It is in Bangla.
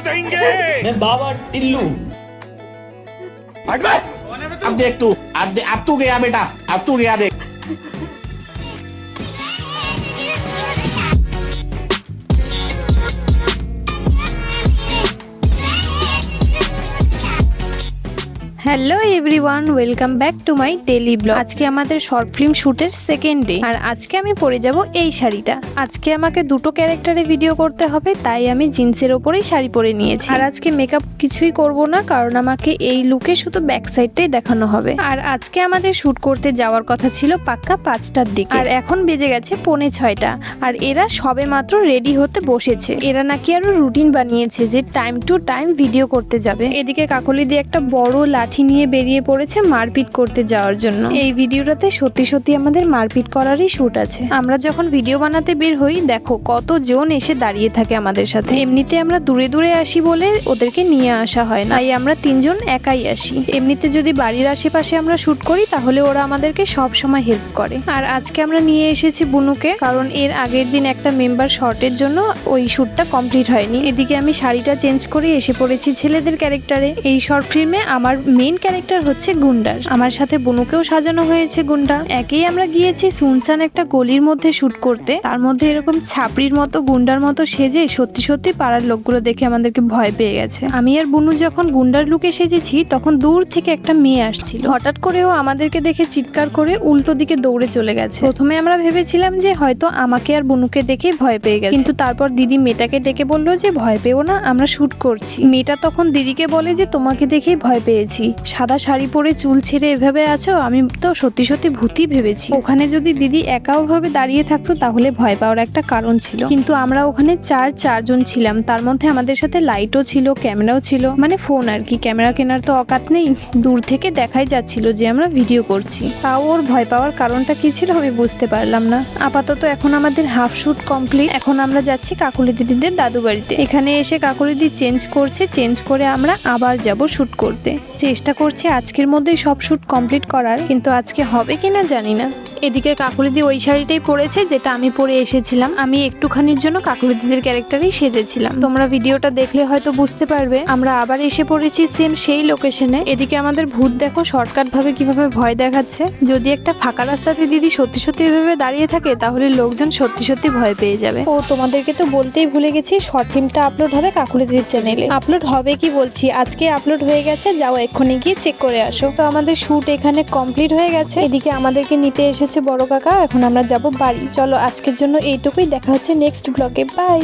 मैं बाबा टिल्लू। अब देख तू, अब तू गया बेटा, अब तू गया देख। Hello everyone, welcome back to my daily blog. আজকে আমাদের শর্ট ফিল্ম শুটের সেকেন্ড ডে, আর আজকে আমি পরে যাব এই শাড়িটা। আজকে আমাকে দুটো ক্যারেক্টারে ভিডিও করতে হবে, তাই আমি জিন্সের ওপরেই শাড়ি পরে নিয়েছি। আর আজকে মেকআপ কিছুই করব না, কারণ আমাকে এই লুকে শুধু ব্যাক সাইডটাই দেখানো হবে। আর আজকে আমাদের শুট করতে যাওয়ার কথা ছিল পাক্কা 5টার দিকে, আর এখন বেজে গেছে 5:45। আর এরা সবে মাত্র রেডি হতে বসেছে। এরা নাকি আরো রুটিন বানিয়েছে যে টাইম টু টাইম ভিডিও করতে যাবে। এদিকে কাকলি দিয়ে একটা বড় লাঠি নিয়ে বেরিয়ে পড়েছে মারপিট করতে যাওয়ার জন্য। এই ভিডিওটাতে সত্যি সত্যি আমাদের মারপিট করারই শুট আছে। আমরা যখন ভিডিও বানাতে বের হই, দেখো কতজন এসে দাঁড়িয়ে থাকে আমাদের সাথে। এমনিতে আমরা দূরে দূরে আসি বলে ওদেরকে নিয়ে আসা হয় না, তাই আমরা 3জন একাই আসি। এমনিতে যদি বাড়ির আশেপাশে আমরা শুট করি, তাহলে ওরা আমাদেরকে সব সময় হেল্প করে। আর আজকে আমরা নিয়ে এসেছি বুনুকে, কারণ এর আগের দিন একটা মেম্বার শর্টের জন্য ওই শুটটা কমপ্লিট হয়নি। এদিকে আমি শাড়িটা চেঞ্জ করে এসে পড়েছি ছেলেদের ক্যারেক্টারে। এই শর্ট ফিল্মে আমার মেইন ক্যারেক্টার হচ্ছে গুন্ডার। আমার সাথে বুনুকেও সাজানো হয়েছে গুন্ডা। একেই আমরা গিয়েছি সুনসান একটা গলির মধ্যে শুট করতে, তার মধ্যে এরকম ছাপড়ির মতো গুন্ডার মতো সেজে সত্যি সত্যি পাড়ার লোকগুলো দেখে আমাদেরকে ভয় পেয়ে গেছে। আমি আর বুনু যখন গুন্ডার লুকে সেজেছি, তখন দূর থেকে একটা মেয়ে আসছিল। হঠাৎ করেও আমাদেরকে দেখে চিৎকার করে উল্টো দিকে দৌড়ে চলে গেছে। প্রথমে আমরা ভেবেছিলাম যে হয়তো আমাকে আর বুনুকে দেখে ভয় পেয়ে গেছে, কিন্তু তারপর দিদি মেয়েটাকে ডেকে বললো যে ভয় পেও না, আমরা শুট করছি। মেয়েটা তখন দিদিকে বলে যে তোমাকে দেখেই ভয় পেয়েছি, সাদা শাড়ি পরে চুল ছেড়ে এভাবে আছো, আমি তো সত্যি সত্যি ভূতই ভেবেছি। ওখানে যদি দিদি একাও ভাবে দাঁড়িয়ে থাকতো, তাহলে ভয় পাওয়ার একটা কারণ ছিল। কিন্তু আমরা ওখানে চারজন ছিলাম, তার মধ্যে আমাদের সাথে লাইটও ছিল, ক্যামেরাও ছিল, মানে ফোন আর কি। ক্যামেরা কেনার তো অকাত নেই, দূর থেকে দেখাই যাচ্ছিল যে আমরা ভিডিও করছি। তাও ওর ভয় পাওয়ার কারণটা কি ছিল আমি বুঝতে পারলাম না। আপাতত এখন আমাদের হাফ শুট কমপ্লিট। এখন আমরা যাচ্ছি কাকুলি দিদিদের দাদু বাড়িতে। এখানে এসে কাকুলি দিদি চেঞ্জ করছে, চেঞ্জ করে আমরা আবার যাব শুট করতে। চেষ্টা করছি আজকের মধ্যেই সব শুট কমপ্লিট করার, কিন্তু আজকে হবে কিনা জানি না। এদিকে কাকুলিদি ওই শাড়িটাই পরেছে যেটা আমি পরে এসেছিলাম। আমি একটুখানির জন্য কাকুলিদিদের ক্যারেক্টারেই সেজেছিলাম। তোমরা ভিডিওটা দেখলে হয়তো বুঝতে পারবে। আমরা আবার এসে পড়েছি সেম সেই লোকেশনে। এদিকে আমাদের ভূত দেখো শর্টকাট ভাবে কিভাবে ভয় দেখাচ্ছে। যদি একটা ফাঁকা রাস্তাতে দিদি সত্যি সত্যি এভাবে দাঁড়িয়ে থাকে, তাহলে লোকজন সত্যি সত্যি ভয় পেয়ে যাবে। ও তোমাদেরকে তো বলতেই ভুলে গেছি, শর্ট ফিল্মটা আপলোড হবে কাকুলিদির চ্যানেলে। আপলোড হবে কি বলছি, আজকে আপলোড হয়ে গেছে। যাও এক্ষুনি গিয়ে চেক করে আসো। তো আমাদের শুট এখানে কমপ্লিট হয়ে গেছে। এদিকে আমাদেরকে নিতে এসেছে বড় কাকা। এখন আমরা যাব বাড়ি। চলো আজকের জন্য এইটুকুই, দেখা হচ্ছে নেক্সট ব্লগে। বাই।